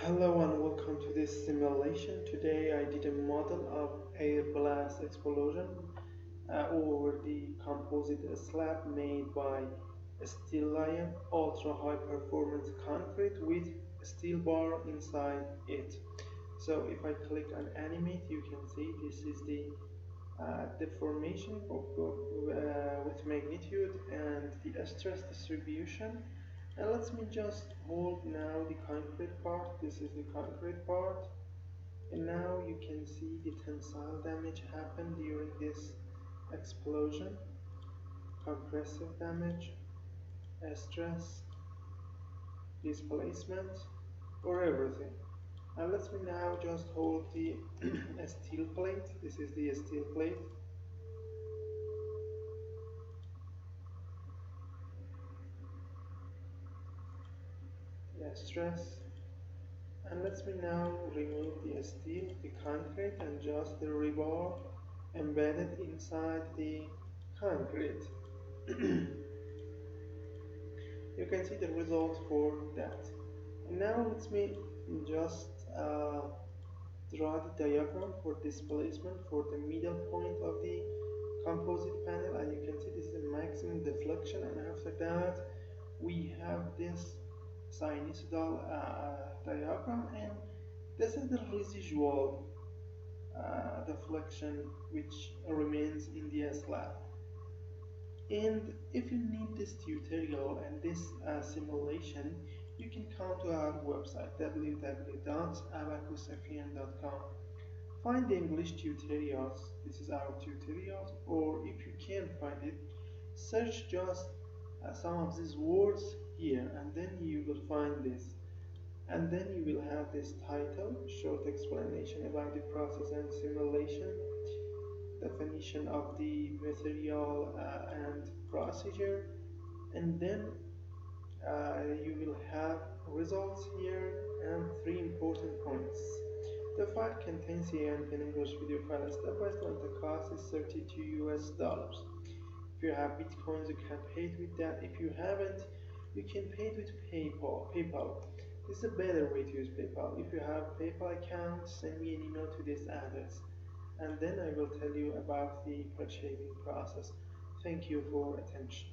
Hello and welcome to this simulation. Today I did a model of air blast explosion over the composite slab made by steel lion ultra high performance concrete with a steel bar inside it. So if I click on animate, you can see this is the deformation with magnitude and the stress distribution. And let me just hold now the concrete part. This is the concrete part, and now you can see the tensile damage happened during this explosion, compressive damage, stress, displacement, or everything. And let me now just hold the steel plate. This is the steel plate. The stress. And let me now remove the steel, the concrete, and just the rebar embedded inside the concrete. You can see the result for that. And now let me just draw the diagram for displacement for the middle point of the composite panel, and you can see this is the maximum deflection, and after that we have this sinusoidal diagram, and this is the residual deflection which remains in the slab. And if you need this tutorial and this simulation, you can come to our website www.abaqus.com. Find the English tutorials. This is our tutorials, or if you can't find it, search just some of these words here, and then you will find this. And then you will have this title, short explanation about the process and simulation, definition of the material and procedure, and then you will have results here and three important points. The file contains the American English video file step by step. The cost is $32 US. If you have bitcoins, you can pay it with that. If you haven't, you can pay it with PayPal. This is a better way to use PayPal. If you have PayPal account, send me an email to this address, and then I will tell you about the purchasing process. Thank you for attention.